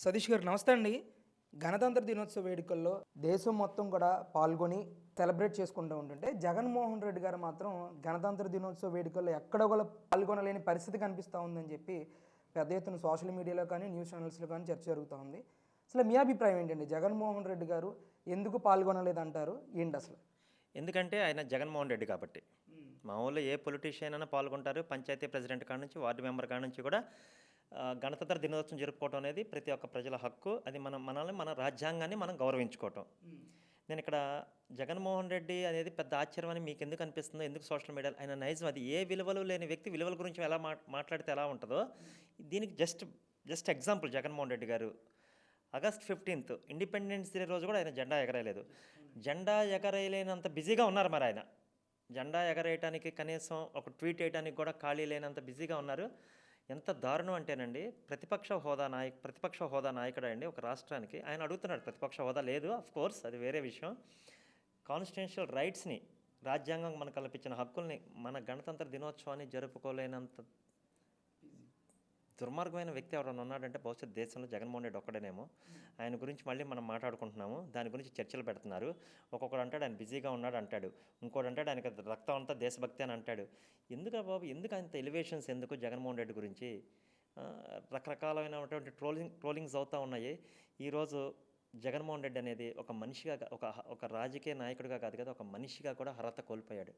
సతీష్ గారు నమస్తే అండి. గణతంత్ర దినోత్సవ వేడుకల్లో దేశం మొత్తం కూడా పాల్గొని సెలబ్రేట్ చేసుకుంటూ ఉంటుంటే, జగన్మోహన్ రెడ్డి గారు మాత్రం గణతంత్ర దినోత్సవ వేడుకల్లో ఎక్కడో ఒకళ్ళ పాల్గొనలేని పరిస్థితి కనిపిస్తూ ఉందని చెప్పి పెద్ద ఎత్తున సోషల్ మీడియాలో కానీ, న్యూస్ ఛానల్స్‌లో కానీ చర్చ జరుగుతూ ఉంది. అసలు మీ అభిప్రాయం ఏంటండి? జగన్మోహన్ రెడ్డి గారు ఎందుకు పాల్గొనలేదంటారు? ఏంటసలు? ఎందుకంటే ఆయన జగన్మోహన్ రెడ్డి కాబట్టి. మామూలుగా ఏ పొలిటీషియన్ అయినా పాల్గొంటారు. పంచాయతీ ప్రెసిడెంట్ కాడ నుంచి, వార్డు మెంబర్ కాడ నుంచి కూడా గణతంత్ర దినోత్సవం జరుపుకోవటం అనేది ప్రతి ఒక్క ప్రజల హక్కు. అది మనల్ని, మన రాజ్యాంగాన్ని మనం గౌరవించుకోవటం. నేనిక్కడ జగన్మోహన్ రెడ్డి అనేది పెద్ద ఆశ్చర్యం అని మీకెందుకు అనిపిస్తుందో, ఎందుకు సోషల్ మీడియాలో ఆయన నైజం అది. ఏ విలువలు లేని వ్యక్తి విలువల గురించి ఎలా మాట్లాడితే ఎలా ఉంటదో, దీనికి జస్ట్ ఎగ్జాంపుల్ జగన్మోహన్ రెడ్డి గారు. ఆగస్ట్ 15th ఇండిపెండెన్స్ డే రోజు కూడా ఆయన జెండా ఎగరేయలేదు. జెండా ఎగరేయలేనంత బిజీగా ఉన్నారు మరి ఆయన. జెండా ఎగరేయటానికి కనీసం ఒక ట్వీట్ వేయడానికి కూడా ఖాళీ లేనంత బిజీగా ఉన్నారు. ఎంత దారుణం అంటేనండి, ప్రతిపక్ష హోదా నాయకుడు అండి ఒక రాష్ట్రానికి. ఆయన అడుగుతున్నాడు, ప్రతిపక్ష హోదా లేదు, కోర్స్ అది వేరే విషయం. కాన్స్టిట్యూషనల్ రైట్స్ని, రాజ్యాంగం మనకు కల్పించిన హక్కుల్ని, మన గణతంత్ర దినోత్సవాన్ని జరుపుకోలేనంత దుర్మార్గమైన వ్యక్తి ఎవరైనా ఉన్నాడంటే బహుశా దేశంలో జగన్మోహన్ రెడ్డి ఒక్కడేనేమో. ఆయన గురించి మళ్ళీ మనం మాట్లాడుకుంటున్నాము, దాని గురించి చర్చలు పెడుతున్నారు. ఒక్కొక్కడు అంటాడు ఆయన బిజీగా ఉన్నాడు అంటాడు, ఇంకోటి అంటాడు ఆయనకి రక్తం అంతా దేశభక్తి అని అంటాడు. ఎందుకు బాబు, ఎందుకు అంత ఎలివేషన్స్, ఎందుకు జగన్మోహన్ రెడ్డి గురించి? రకరకాలైనటువంటి ట్రోలింగ్స్ అవుతూ ఉన్నాయి. ఈరోజు జగన్మోహన్ రెడ్డి అనేది ఒక మనిషిగా, ఒక రాజకీయ నాయకుడిగా కాదు కదా, ఒక మనిషిగా కూడా అర్హత కోల్పోయాడు.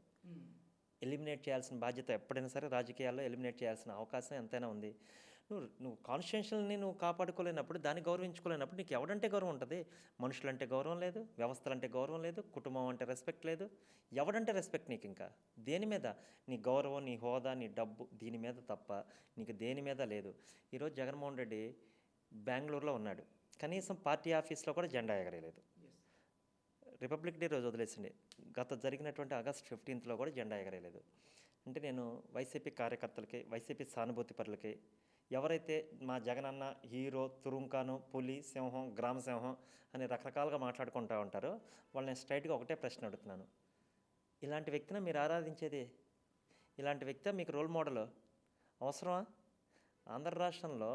ఎలిమినేట్ చేయాల్సిన బాధ్యత ఎప్పుడైనా సరే రాజకీయాల్లో ఎలిమినేట్ చేయాల్సిన అవకాశం ఎంతైనా ఉంది. నువ్వు కాన్స్టిట్యూషన్ని నువ్వు కాపాడుకోలేనప్పుడు, దాన్ని గౌరవించుకోలేనప్పుడు నీకు ఎవడంటే గౌరవం ఉంటుంది? మనుషులంటే గౌరవం లేదు, వ్యవస్థలంటే గౌరవం లేదు, కుటుంబం అంటే రెస్పెక్ట్ లేదు. ఎవడంటే రెస్పెక్ట్ నీకు? ఇంకా దేని మీద నీ గౌరవం, నీ హోదా, నీ డబ్బు, దీని మీద తప్ప నీకు దేని మీద లేదు. ఈరోజు జగన్మోహన్ రెడ్డి బెంగళూరులో ఉన్నాడు, కనీసం పార్టీ ఆఫీస్లో కూడా జెండా ఎగరేయలేదు. రిపబ్లిక్ డే రోజు వదిలేసింది, జరిగినటువంటి ఆగస్ట్ 15th కూడా జెండా ఎగరేయలేదు. అంటే నేను వైసీపీ కార్యకర్తలకి, వైసీపీ సానుభూతి పరులకి, ఎవరైతే మా జగనన్న హీరో, తురుంకాను, పులి, సింహం, గ్రామ సింహం అని రకరకాలుగా మాట్లాడుకుంటూ ఉంటారో వాళ్ళని స్ట్రైట్గా ఒకటే ప్రశ్న అడుగుతున్నాను. ఇలాంటి వ్యక్తిని మీరు ఆరాధించేది? ఇలాంటి వ్యక్తి మీకు రోల్ మోడల్ అవసరమా? ఆంధ్ర రాష్ట్రంలో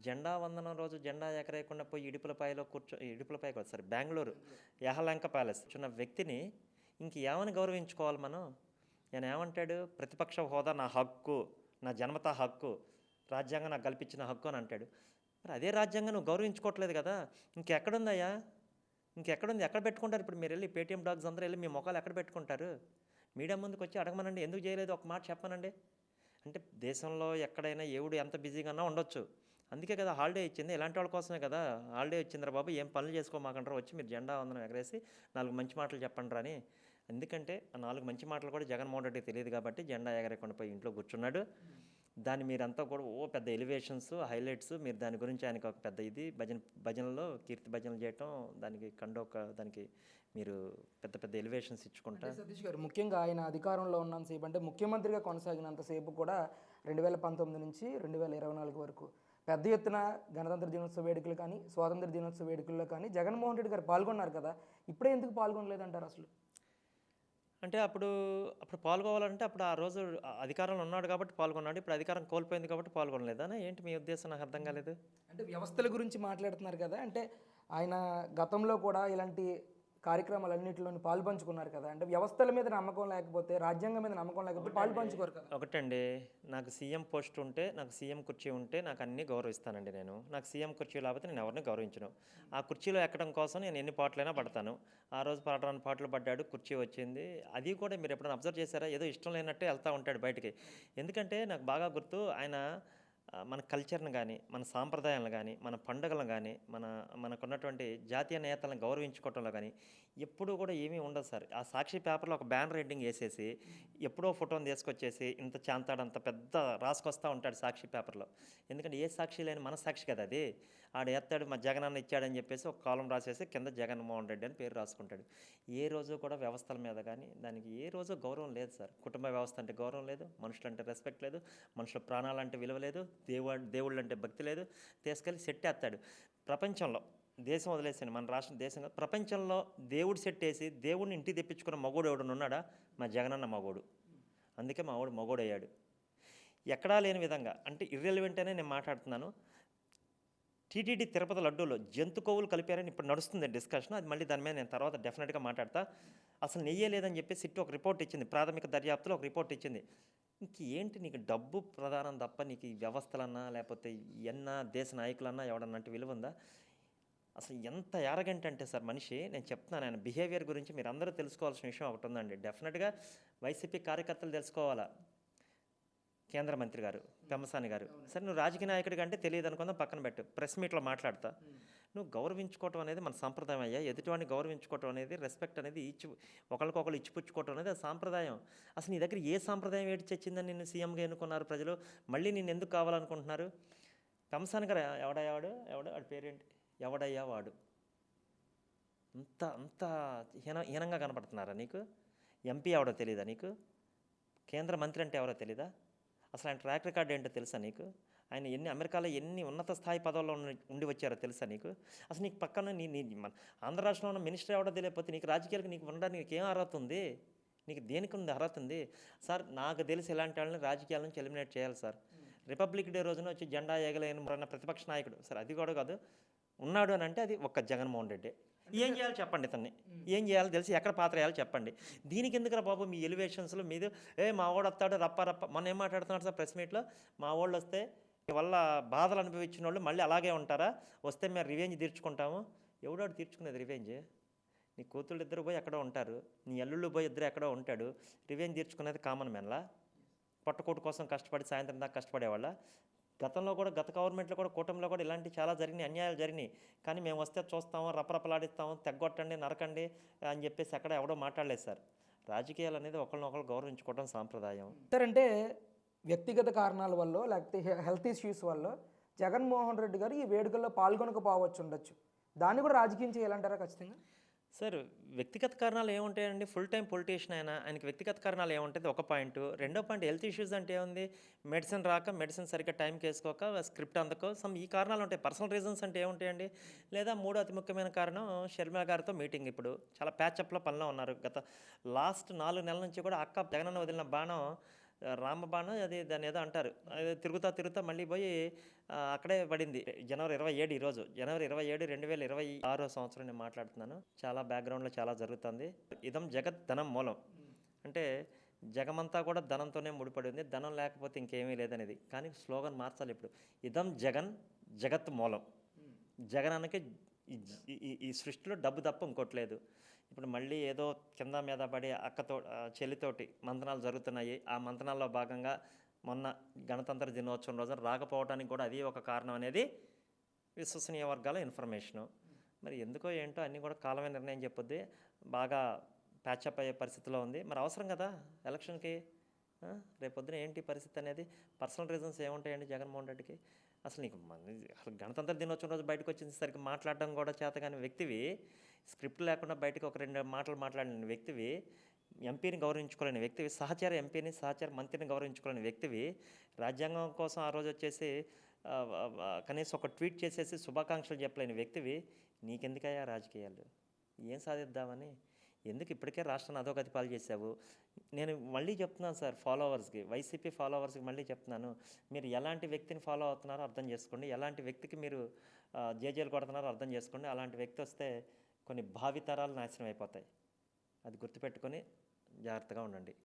జెండా వందనం రోజు జెండా ఎగరేయకుండా పోయి ఇడుపులపై బెంగళూరు యహలంక ప్యాలెస్ చిన్న వ్యక్తిని ఏమని గౌరవించుకోవాలి మనం? నేను ఏమంటాడు, ప్రతిపక్ష హోదా నా హక్కు, నా జన్మతా హక్కు, రాజ్యాంగం నాకు కల్పించిన హక్కు అని అంటాడు. మరి అదే రాజ్యాంగం నువ్వు గౌరవించుకోవట్లేదు కదా, ఇంకెక్కడుందయ్యా? ఇంకెక్కడుంది? ఎక్కడ పెట్టుకుంటారు ఇప్పుడు? మీరు వెళ్ళి పేటీఎం డాగ్స్ అందరూ వెళ్ళి మీ మొఖాలు ఎక్కడ పెట్టుకుంటారు? మీడియా ముందుకు వచ్చి అడగమనండి, ఎందుకు చేయలేదు ఒక మాట చెప్పమనండి. అంటే దేశంలో ఎక్కడైనా ఎవడు ఎంత బిజీగా ఉన్నా ఉండొచ్చు, అందుకే కదా హాలిడే ఇచ్చింది. ఇలాంటి వాళ్ళ కోసమే కదా హాలిడే ఇచ్చిందిరా బాబు, ఏం పనులు చేసుకోమాకంటారా, వచ్చి మీరు జెండా వందనం ఎగరేసి 4 మంచి మాటలు చెప్పండి అని. ఎందుకంటే ఆ 4 మంచి మాటలు కూడా జగన్మోహన్ రెడ్డికి తెలియదు కాబట్టి జెండా ఎగరేయకుండా పోయి ఇంట్లో కూర్చున్నాడు. దాన్ని మీరంతా కూడా పెద్ద ఎలివేషన్స్, హైలైట్స్, మీరు దాని గురించి ఆయనకు ఒక పెద్ద ఇది భజనలో కీర్తి భజనలు చేయటం, దానికి మీరు పెద్ద పెద్ద ఎలివేషన్స్ ఇచ్చుకుంటా. సతీష్ గారు, ముఖ్యంగా ఆయన అధికారంలో ఉన్నంతసేపు, అంటే ముఖ్యమంత్రిగా కొనసాగినంతసేపు కూడా 2019 నుంచి 2024 వరకు పెద్ద ఎత్తున గణతంత్ర దినోత్సవ వేడుకలు కానీ, స్వాతంత్ర దినోత్సవ వేడుకల్లో కానీ జగన్మోహన్ రెడ్డి గారు పాల్గొన్నారు కదా. ఇప్పుడే ఎందుకు పాల్గొనలేదంటారు అసలు? అంటే అప్పుడు పాల్గొవాలంటే అప్పుడు ఆ రోజు అధికారంలో ఉన్నాడు కాబట్టి పాల్గొన్నాడు. ఇప్పుడు అధికారం కోల్పోయింది కాబట్టి పాల్గొనలేదా? ఏంటి మీ ఉద్దేశం? నాకు అర్థం కాలేదు. అంటే వ్యవస్థల గురించి మాట్లాడుతున్నారు కదా. అంటే ఆయన గతంలో కూడా ఇలాంటి కార్యక్రమాలన్నింటిలోని పాల్పంచుకున్నారు కదా. అంటే వ్యవస్థల మీద నమ్మకం లేకపోతే, రాజ్యాంగం మీద నమ్మకం లేకపోతే పాల్పంచుకోరు కదా. ఒకటండి, నాకు సీఎం పోస్ట్ ఉంటే, నాకు సీఎం కుర్చీ ఉంటే నాకు అన్నీ గౌరవిస్తానండి నేను. నాకు సీఎం కుర్చీ లేకపోతే నేను ఎవరిని గౌరవించను. ఆ కుర్చీలో ఎక్కడం కోసం నేను ఎన్ని పాటలైనా పడతాను. ఆ రోజు పడరాని పాటలు పడ్డాడు, కుర్చీ వచ్చింది. అది కూడా మీరు ఎప్పుడైనా అబ్జర్వ్ చేశారా? ఏదో ఇష్టం లేనట్టే వెళ్తూ ఉంటాడు బయటికి. ఎందుకంటే నాకు బాగా గుర్తు, ఆయన మన కల్చర్ని కానీ, మన సాంప్రదాయాలను కానీ, మన పండుగలను కానీ, మనకున్నటువంటి జాతీయ నేతలను గౌరవించుకోవటంలో కానీ ఎప్పుడూ కూడా ఏమీ ఉండదు సార్. ఆ సాక్షి పేపర్లో ఒక బ్యానర్ హెడ్డింగ్ వేసేసి ఎప్పుడో ఫోటోని తీసుకొచ్చేసి ఇంత చాంతాడంత పెద్ద రాసుకొస్తూ ఉంటాడు సాక్షి పేపర్లో. ఎందుకంటే ఏ సాక్షి లేని మన సాక్షి కదా అది. ఆడు ఎత్తాడు మా జగనన్న ఇచ్చాడని చెప్పేసి ఒక కాలం రాసేసి కింద జగన్మోహన్ రెడ్డి అని పేరు రాసుకుంటాడు. ఏ రోజు కూడా వ్యవస్థల మీద కానీ దానికి ఏ రోజు గౌరవం లేదు సార్. కుటుంబ వ్యవస్థ అంటే గౌరవం లేదు, మనుషులంటే రెస్పెక్ట్ లేదు, మనుషుల ప్రాణాలంటే విలువ లేదు, దేవుళ్ళు అంటే భక్తి లేదు. తీసుకెళ్ళి సెట్టేస్తాడు. ప్రపంచంలో దేశం వదిలేసాను, మన రాష్ట్రం దేశంగా ప్రపంచంలో దేవుడు సెట్టేసి దేవుడిని ఇంటికి తెప్పించుకున్న మగోడు ఎవడన్నా ఉన్నాడా? మా జగనన్న మగోడు. అందుకే మా వాడు మగోడయ్యాడు. ఎక్కడా లేని విధంగా, అంటే ఇర్రెలవెంట్ అనే నేను మాట్లాడుతున్నాను. టీటీడీ తిరుపతి లడ్డూలో జంతు కొవ్వులు కలిపారని ఇప్పుడు నడుస్తుంది డిస్కషన్. అది మళ్ళీ దాని మీద నేను తర్వాత డెఫినెట్గా మాట్లాడతా. అసలు నెయ్యే లేదని చెప్పి సిట్ ఒక రిపోర్ట్ ఇచ్చింది, ప్రాథమిక దర్యాప్తులో ఒక రిపోర్ట్ ఇచ్చింది. ఇంకేంటి నీకు డబ్బు ప్రధానం తప్ప నీకు ఈ వ్యవస్థలన్నా లేకపోతే ఎన్నా దేశ నాయకులన్నా ఎవడన్నట్టు విలువ ఉందా? అసలు ఎంత యారగెంట్ అంటే సార్ మనిషి, నేను చెప్తున్నాను ఆయన బిహేవియర్ గురించి మీరు అందరూ తెలుసుకోవాల్సిన విషయం ఒకటి ఉందండి. డెఫినెట్గా వైసీపీ కార్యకర్తలు తెలుసుకోవాలా. కేంద్ర మంత్రి గారు పెమ్మసాని గారు, సరే నువ్వు రాజకీయ నాయకుడిగా అంటే తెలియదు అనుకుందాం, పక్కన పెట్టు, ప్రెస్ మీట్లో మాట్లాడతా. నువ్వు గౌరవించుకోవటం అనేది మన సాంప్రదాయం అయ్యా. ఎదుటివాడిని గౌరవించుకోవటం అనేది, రెస్పెక్ట్ అనేది ఒకరికొకరు ఇచ్చిపుచ్చుకోవటం అనేది అది సాంప్రదాయం. అసలు నీ దగ్గర ఏ సాంప్రదాయం ఏటి చచ్చిందని నిన్ను సీఎంగా ఎన్నుకున్నారు ప్రజలు? మళ్ళీ నేను ఎందుకు కావాలనుకుంటున్నారు? పెమ్మసాని గారు ఎవడు వాడి పేరేంటి, ఎవడయ్యా వాడు? అంత అంత హీనంగా కనపడుతున్నారా నీకు? ఎంపీ ఎవడో తెలీదా నీకు? కేంద్ర మంత్రి అంటే ఎవరో తెలీదా? అసలు ఆయన ట్రాక్ రికార్డ్ ఏంటో తెలుసా నీకు? ఆయన అమెరికాలో ఎన్ని ఉన్నత స్థాయి పదవుల్లో ఉండి వచ్చారో తెలుసా నీకు? అసలు నీకు పక్కన మన ఆంధ్ర రాష్ట్రంలో ఉన్న మినిస్టర్ ఎవడో తెలియకపోతే నీకు రాజకీయాలకు నీకు ఉండడానికి నీకు ఏం అర్హత ఉంది? నీకు దేనికి ఉంది అర్హత ఉంది? సార్ నాకు తెలిసి ఇలాంటి వాళ్ళని రాజకీయాల నుంచి ఎలిమినేట్ చేయాలి సార్. రిపబ్లిక్ డే రోజున వచ్చి జెండా ఎగలేని ప్రతిపక్ష నాయకుడు సార్, అది కూడా కాదు, ఉన్నాడు అని అంటే అది ఒక్క జగన్మోహన్ రెడ్డి. ఏం చేయాలి చెప్పండి ఇతన్ని, ఏం చేయాలో తెలిసి ఎక్కడ పాత్ర వేయాలో చెప్పండి. దీనికి ఎందుకురా బాబు మీ ఎలివేషన్స్లో మీది? మా వాడు వస్తాడు రప్ప మొన్న ఏం మాట్లాడుతున్నాడు సార్ ప్రెస్ మీట్లో? మా వాళ్ళు వస్తే మీ వల్ల బాధలు అనుభవించిన వాళ్ళు మళ్ళీ అలాగే ఉంటారా? వస్తే మేము రివెంజ్ తీర్చుకుంటాము. ఎవడాడు తీర్చుకునేది రివెంజ్? నీ కూతుళ్ళు ఇద్దరు పోయి ఎక్కడో ఉంటారు, నీ అల్లుళ్ళు పోయి ఇద్దరు ఎక్కడో ఉంటాడు. Revenge తీర్చుకునేది common మ్యాన్లా? పొట్టకోటు కోసం కష్టపడి సాయంత్రం దాకా కష్టపడేవాళ్ళ? గతంలో కూడా గత గవర్నమెంట్లో కూడా కూటమిలో కూడా ఇలాంటి చాలా జరిగినాయి, అన్యాయాలు జరిగినాయి. కానీ మేము వస్తే చూస్తాము, రపరపలాడిస్తాము, తెగ్గొట్టండి, నరకండి అని చెప్పేసి ఎక్కడ ఎవడో మాట్లాడలేదు సార్. రాజకీయాలు అనేది ఒకరినొకరు గౌరవించుకోవడం సాంప్రదాయం. సార్ అంటే వ్యక్తిగత కారణాల వల్ల లేకపోతే హెల్త్ ఇష్యూస్ వల్ల జగన్మోహన్ రెడ్డి గారు ఈ వేడుకల్లో పాల్గొనకపోవచ్చు ఉండొచ్చు. దాన్ని కూడా రాజకీయం చేయాలంటారా ఖచ్చితంగా? సార్ వ్యక్తిగత కారణాలు ఏముంటాయండి? ఫుల్ టైం పొలిటీషియన్ ఆయనకి వ్యక్తిగత కారణాలు ఏముంటుంది? ఒక పాయింట్. రెండో పాయింట్ హెల్త్ ఇష్యూస్ అంటే ఏముంది? మెడిసిన్ రాక, మెడిసిన్ సరిగ్గా టైంకి వేసుకోక, స్క్రిప్ట్ అందకో ఈ కారణాలు ఉంటాయి. పర్సనల్ రీజన్స్ అంటే ఏముంటాయండి? లేదా మూడో అతి ముఖ్యమైన కారణం షర్మిల గారితో మీటింగ్. ఇప్పుడు చాలా ప్యాచప్లో పనిలో ఉన్నారు. లాస్ట్ 4 నెలల నుంచి కూడా అక్క జగనన్న వదిలిన బాణం, రామబాణం, అది దాన్ని ఏదో అంటారు, అది తిరుగుతా మళ్ళీ పోయి అక్కడే పడింది. జనవరి 27 ఈరోజు, జనవరి 27, 2026 సంవత్సరం నేను మాట్లాడుతున్నాను. చాలా బ్యాక్గ్రౌండ్లో చాలా జరుగుతుంది. ఇదం జగత్ ధనం మూలం అంటే జగమంతా కూడా ధనంతోనే ముడిపడి ఉంది, ధనం లేకపోతే ఇంకేమీ లేదనేది. కానీ స్లోగన్ మార్చాలి ఇప్పుడు. ఇదం జగన్ జగత్ మూలం. జగనానికి ఈ సృష్టిలో డబ్బు తప్ప ఇంకోట్లేదు. ఇప్పుడు మళ్ళీ ఏదో కింద మీద పడి చెల్లితోటి మంతనాలు జరుగుతున్నాయి. ఆ మంతనాల్లో భాగంగా మొన్న గణతంత్ర దినోత్సవం రోజున రాకపోవడానికి కూడా అది ఒక కారణం అనేది విశ్వసనీయ వర్గాల ఇన్ఫర్మేషను. మరి ఎందుకో ఏంటో అన్నీ కూడా కాలమే నిర్ణయం చెప్పొద్ది. బాగా ప్యాచప్ అయ్యే పరిస్థితిలో ఉంది. మరి అవసరం కదా ఎలక్షన్కి. రేపొద్దున ఏంటి పరిస్థితి అనేది? పర్సనల్ రీజన్స్ ఏముంటాయండి జగన్మోహన్ రెడ్డికి? అసలు నీకు అసలు గణతంత్ర దినోత్సవం రోజు బయటకు వచ్చేసరికి మాట్లాడడం కూడా చేతగాని వ్యక్తివి, స్క్రిప్ట్ లేకుండా బయటకు ఒక 2 మాటలు మాట్లాడిన వ్యక్తివి, ఎంపీని గౌరవించుకోలేని వ్యక్తివి, సహచార ఎంపీని, సహచార మంత్రిని గౌరవించుకోలేని వ్యక్తివి, రాజ్యాంగం కోసం ఆ రోజు వచ్చేసి కనీసం ఒక ట్వీట్ చేసేసి శుభాకాంక్షలు చెప్పలేని వ్యక్తివి, నీకెందుకయ్యా రాజకీయాలు? ఏం సాధిద్దామని? ఎందుకు ఇప్పటికే రాష్ట్రాన్ని అధోగతి పాలు చేశావు? నేను మళ్ళీ చెప్తున్నాను సార్, ఫాలోవర్స్కి, వైసీపీ ఫాలోవర్స్కి మళ్ళీ చెప్తున్నాను, మీరు ఎలాంటి వ్యక్తిని ఫాలో అవుతున్నారో అర్థం చేసుకోండి, ఎలాంటి వ్యక్తికి మీరు జేజేలు కొడుతున్నారో అర్థం చేసుకోండి. అలాంటి వ్యక్తి వస్తే కొన్ని భావితరాలు నాశనం అయిపోతాయి. అది గుర్తుపెట్టుకొని జాగ్రత్తగా ఉండండి.